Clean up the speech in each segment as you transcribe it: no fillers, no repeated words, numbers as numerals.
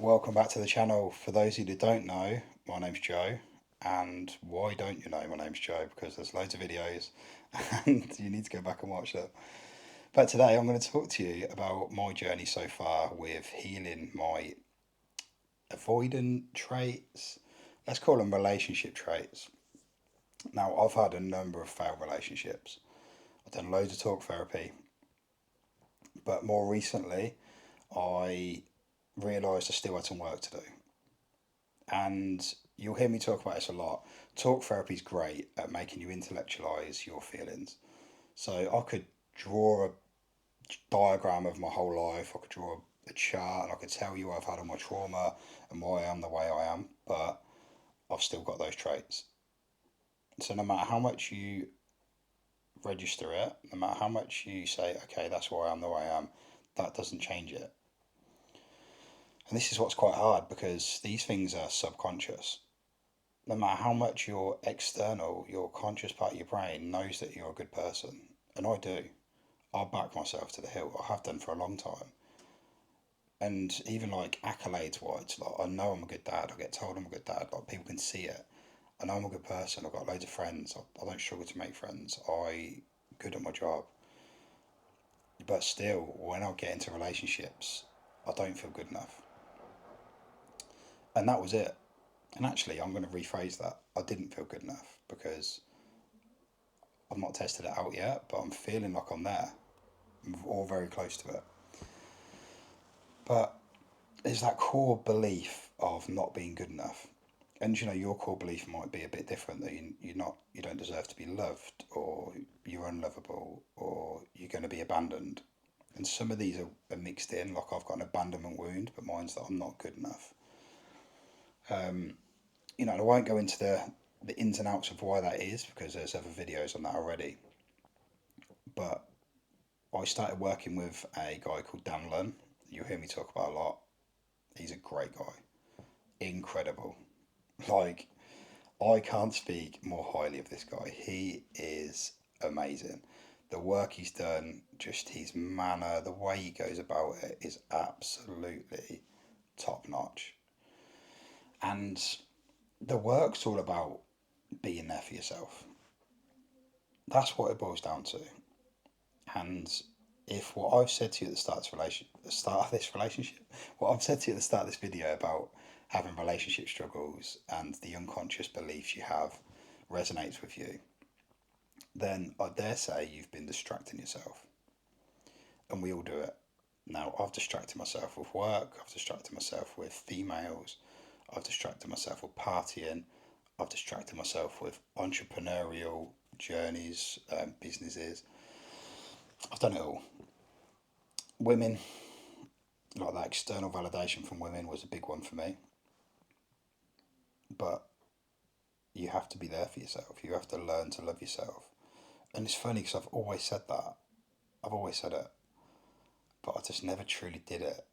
Welcome back to the channel. For those of you that don't know, my name's Joe. And why don't you know my name's Joe? Because there's loads of videos and you need to go back and watch them. But today I'm going to talk to you about my journey so far with healing my avoidant traits. Let's call them relationship traits. Now, I've had a number of failed relationships. I've done loads of talk therapy. But more recently, I realised I still had some work to do. And you'll hear me talk about this a lot. Talk therapy is great at making you intellectualize your feelings. So I could draw a diagram of my whole life, I could draw a chart, and I could tell you I've had all my trauma and why I am the way I am, but I've still got those traits. So no matter how much you register it, no matter how much you say, okay, that's why I am the way I am, that doesn't change it. And this is what's quite hard because these things are subconscious. No matter how much your external, your conscious part of your brain knows that you're a good person, and I do, I back myself to the hill. I have done for a long time. And even like accolades wise, like I know I'm a good dad. I get told I'm a good dad. Like people can see it. I know I'm a good person. I've got loads of friends. I don't struggle to make friends. Good at my job. But still, when I get into relationships, I don't feel good enough. And that was it. And actually, I'm going to rephrase that. I didn't feel good enough because I've not tested it out yet, but I'm feeling like I'm there. I'm all very close to it. But there's that core belief of not being good enough. And your core belief might be a bit different that you don't deserve to be loved, or you're unlovable, or you're going to be abandoned. And some of these are mixed in. Like I've got an abandonment wound, but mine's that I'm not good enough. And I won't go into the ins and outs of why that is because there's other videos on that already. But I started working with a guy called Dan Lunn. You'll hear me talk about a lot. He's a great guy, incredible. Like I can't speak more highly of this guy. He is amazing. The work he's done, just his manner, the way he goes about it is absolutely top notch. And the work's all about being there for yourself. That's what it boils down to. And if what I've said to you at the start of this relationship, what I've said to you at the start of this video about having relationship struggles and the unconscious beliefs you have resonates with you, then I dare say you've been distracting yourself. And we all do it. Now, I've distracted myself with work, I've distracted myself with females, I've distracted myself with partying, I've distracted myself with entrepreneurial journeys, businesses. I've done it all. Women, like that external validation from women was a big one for me. But you have to be there for yourself. You have to learn to love yourself. And it's funny because I've always said that. I've always said it. But I just never truly did it.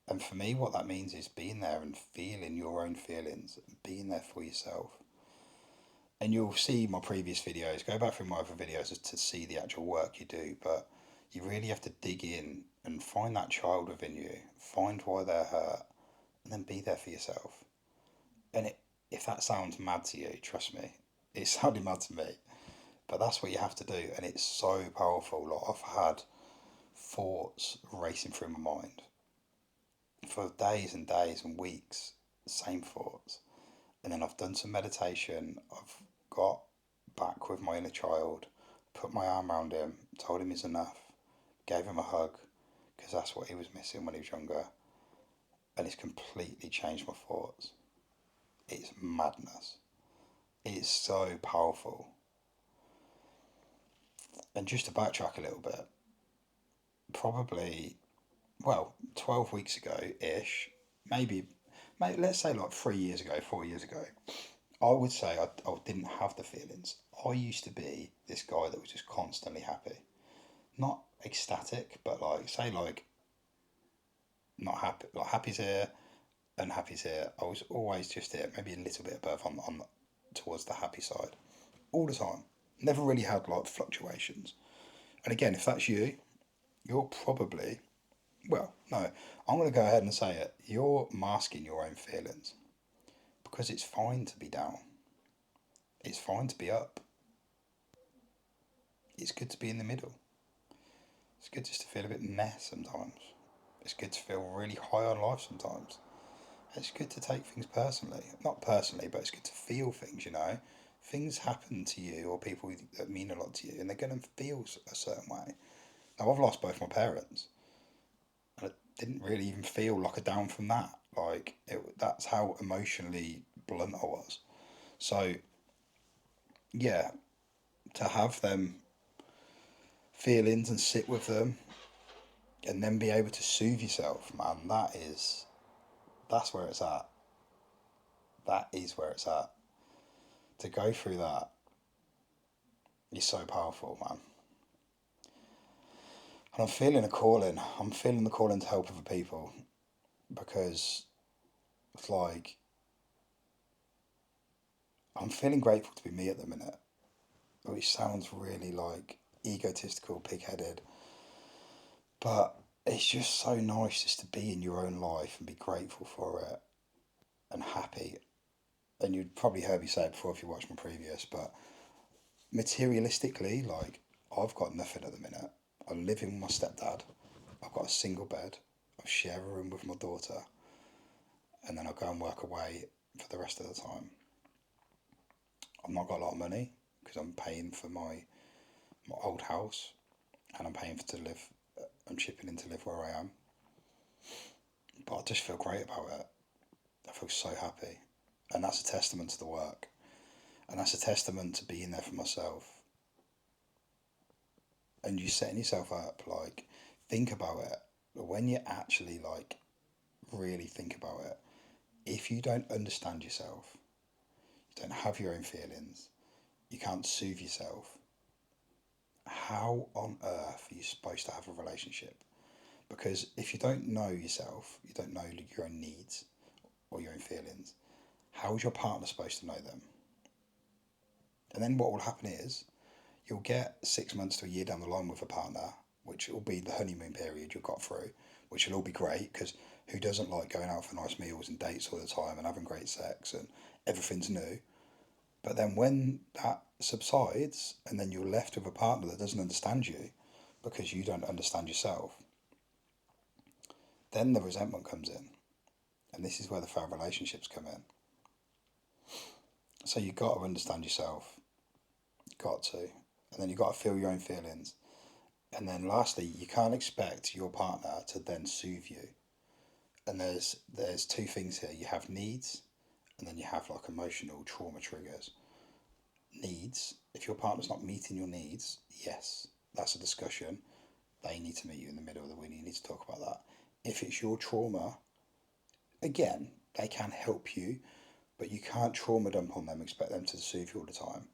And for me, what that means is being there and feeling your own feelings, being there for yourself. And you'll see my previous videos, go back through my other videos to see the actual work you do. But you really have to dig in and find that child within you, find why they're hurt, and then be there for yourself. And if that sounds mad to you, trust me, it sounded mad to me. But that's what you have to do, and it's so powerful. Like I've had thoughts racing through my mind for days and days and weeks, same thoughts. And then I've done some meditation. I've got back with my inner child, put my arm around him, told him he's enough, gave him a hug, because that's what he was missing when he was younger. And it's completely changed my thoughts. It's madness. It's so powerful. And just to backtrack a little bit, probably, 12 weeks ago ish, maybe, let's say like 3 years ago, 4 years ago, I would say I didn't have the feelings. I used to be this guy that was just constantly happy. Not ecstatic, but like not happy, like happy's here, unhappy's here. I was always just here, maybe a little bit above on towards the happy side, all the time. Never really had like fluctuations. And again, if that's you, you're probably Well, no, I'm going to go ahead and say it. You're masking your own feelings because it's fine to be down. It's fine to be up. It's good to be in the middle. It's good just to feel a bit meh sometimes. It's good to feel really high on life sometimes. It's good to take things personally. Not personally, but it's good to feel things, you know. Things happen to you or people that mean a lot to you, and they're going to feel a certain way. Now, I've lost both my parents, and I didn't really even feel like a down from that. That's how emotionally blunt I was. So, yeah, to have them feelings and sit with them and then be able to soothe yourself, man, that's where it's at. That is where it's at. To go through that is so powerful, man. And I'm feeling a calling. I'm feeling the calling to help other people because it's like I'm feeling grateful to be me at the minute, which sounds really like egotistical, pig headed, but it's just so nice just to be in your own life and be grateful for it and happy. And you'd probably heard me say it before if you watched my previous, but materialistically, like, I've got nothing at the minute. I'm living with my stepdad. I've got a single bed. I share a room with my daughter, and then I go and work away for the rest of the time. I've not got a lot of money because I'm paying for my old house, and I'm paying for to live. I'm chipping in to live where I am, but I just feel great about it. I feel so happy, and that's a testament to the work, and that's a testament to being there for myself. And you setting yourself up, like, think about it. When you actually like really think about it, if you don't understand yourself, you don't have your own feelings, you can't soothe yourself, how on earth are you supposed to have a relationship? Because if you don't know yourself, you don't know your own needs or your own feelings, how is your partner supposed to know them? And then what will happen is you'll get 6 months to a year down the line with a partner, which will be the honeymoon period you've got through, which will all be great because who doesn't like going out for nice meals and dates all the time and having great sex and everything's new? But then when that subsides and then you're left with a partner that doesn't understand you because you don't understand yourself, then the resentment comes in. And this is where the failed relationships come in. So you've got to understand yourself, got to. And then you've got to feel your own feelings. And then lastly, you can't expect your partner to then soothe you. And there's two things here. You have needs and then you have like emotional trauma triggers. Needs, if your partner's not meeting your needs, yes, that's a discussion. They need to meet you in the middle of the week. You need to talk about that. If it's your trauma, again, they can help you, but you can't trauma dump on them, expect them to soothe you all the time.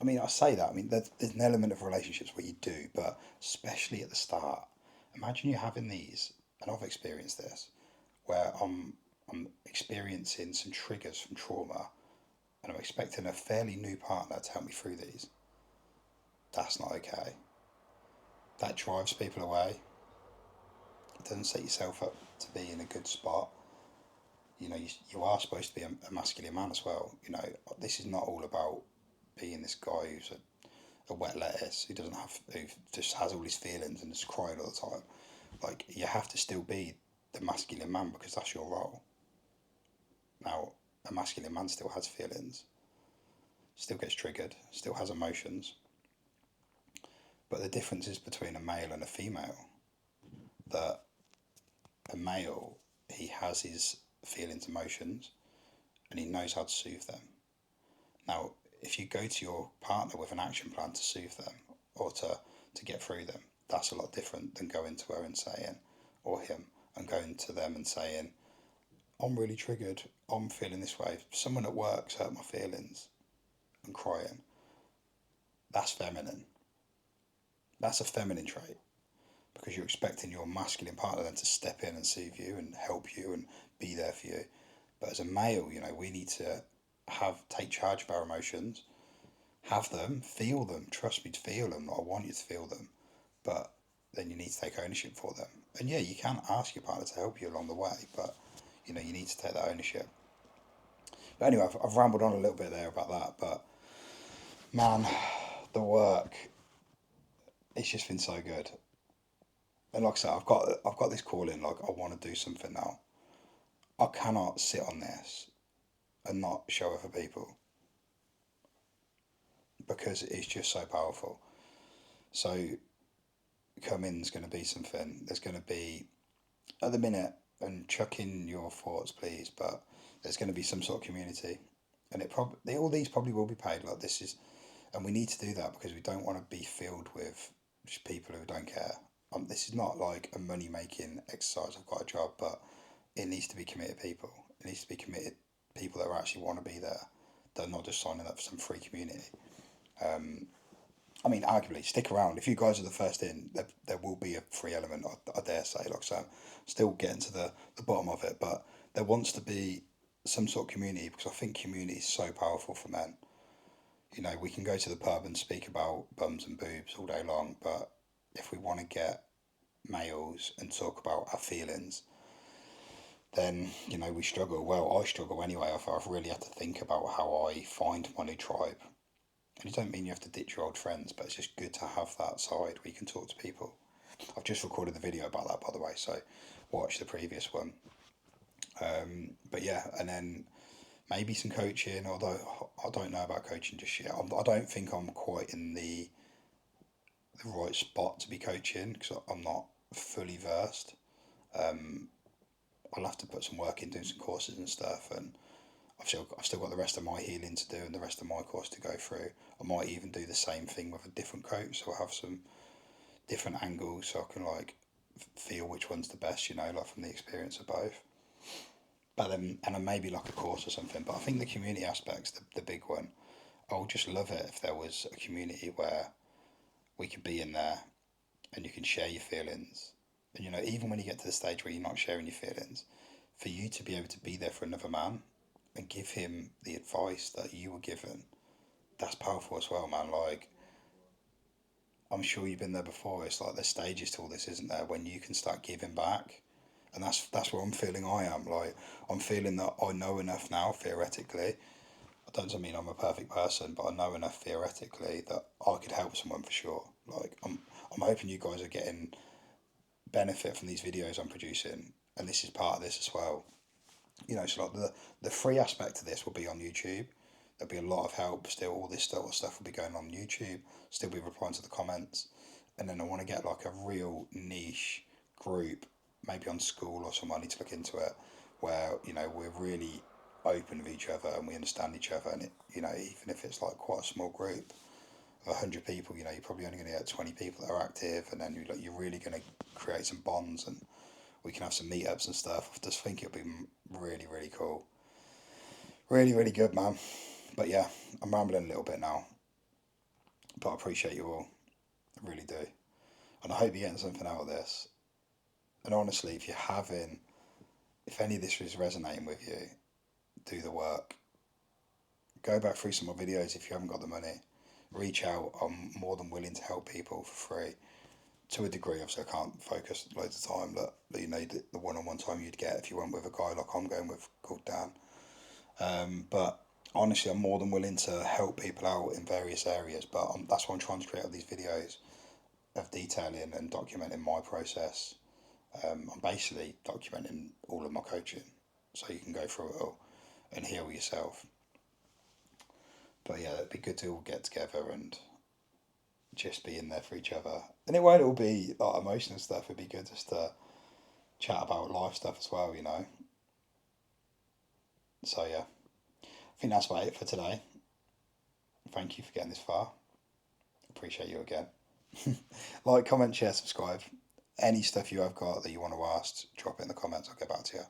I mean, I say that. I mean, there's an element of relationships where you do, but especially at the start, imagine you having these, and I've experienced this, where I'm experiencing some triggers from trauma, and I'm expecting a fairly new partner to help me through these. That's not okay. That drives people away. It doesn't set yourself up to be in a good spot. You know, you are supposed to be a masculine man as well. You know, this is not all about being this guy who's a wet lettuce who just has all his feelings and is crying all the time. Like, you have to still be the masculine man because that's your role. Now, a masculine man still has feelings, still gets triggered, still has emotions. But the difference is between a male and a female that a male, he has his feelings, emotions, and he knows how to soothe them. Now, if you go to your partner with an action plan to soothe them or to get through them, that's a lot different than going to her and saying, or him, and going to them and saying, I'm really triggered, I'm feeling this way. Someone at work's hurt my feelings and crying. That's feminine. That's a feminine trait because you're expecting your masculine partner then to step in and soothe you and help you and be there for you. But as a male, you know, we need to take charge of our emotions, have them, feel them. Trust me to feel them. I want you to feel them, but then you need to take ownership for them. And yeah, you can ask your partner to help you along the way, but you need to take that ownership. But anyway, I've rambled on a little bit there about that, but man, the work, it's just been so good. And like I said, I've got this calling. Like I want to do something now. I cannot sit on this and not show other people because it's just so powerful. So coming's going to be something. There's going to be at the minute, and chuck in your thoughts, please. But there's going to be some sort of community, and it probably all these probably will be paid. Like this is, and we need to do that because we don't want to be filled with just people who don't care. This is not like a money making exercise. I've got a job, but it needs to be committed people. It needs to be committed people that actually want to be there. They're not just signing up for some free community. Um, I mean, arguably, stick around. If you guys are the first in, there will be a free element, I dare say. Like so, still getting to the bottom of it. But there wants to be some sort of community because I think community is so powerful for men. We can go to the pub and speak about bums and boobs all day long, but if we want to get males and talk about our feelings, then we struggle. Well, I struggle anyway. I've really had to think about how I find my new tribe. And it don't mean you have to ditch your old friends, but it's just good to have that side where you can talk to people. I've just recorded the video about that, by the way, so watch the previous one. But yeah, and then maybe some coaching, although I don't know about coaching just yet. I don't think I'm quite in the right spot to be coaching because I'm not fully versed. Um, I'll have to put some work in doing some courses and stuff, and I've still got the rest of my healing to do and the rest of my course to go through. I might even do the same thing with a different coach, so I'll have some different angles so I can like feel which one's the best, like from the experience of both. But then, and then maybe like a course or something. But I think the community aspect's the big one. I would just love it if there was a community where we could be in there and you can share your feelings. And even when you get to the stage where you're not sharing your feelings, for you to be able to be there for another man and give him the advice that you were given, that's powerful as well, man. Like, I'm sure you've been there before. It's like there's stages to all this, isn't there? When you can start giving back, and that's where I'm feeling. I am like I'm feeling that I know enough now theoretically. I don't mean I'm a perfect person, but I know enough theoretically that I could help someone for sure. Like I'm hoping you guys are getting benefit from these videos I'm producing, and this is part of this as well. So like the free aspect of this will be on YouTube. There'll be a lot of help still. All this sort of stuff will be going on YouTube. Still be replying to the comments, and then I want to get like a real niche group, maybe on school or something. I need to look into it, where we're really open with each other and we understand each other. And even if it's like quite a small group of 100 people, you're probably only going to get 20 people that are active, and then you're really going to create some bonds, and we can have some meetups and stuff. I just think it'll be really, really cool. Really, really good, man. But yeah, I'm rambling a little bit now. But I appreciate you all. I really do. And I hope you're getting something out of this. And honestly, if any of this is resonating with you, do the work. Go back through some more videos if you haven't got the money. Reach out. I'm more than willing to help people for free. To a degree, obviously, I can't focus loads of time that the one-on-one time you'd get if you went with a guy like I'm going with called Dan. But honestly, I'm more than willing to help people out in various areas. But that's why I'm trying to create all these videos of detailing and documenting my process. I'm basically documenting all of my coaching, so you can go through it all and heal yourself. But yeah, it'd be good to all get together and just be in there for each other. And it won't all be like emotional stuff. It'd be good just to chat about life stuff as well. So yeah, I think that's about it for today. Thank you for getting this far. Appreciate you again. Like, comment, share, subscribe. Any stuff you have got that you want to ask, drop it in the comments. I'll get back to you.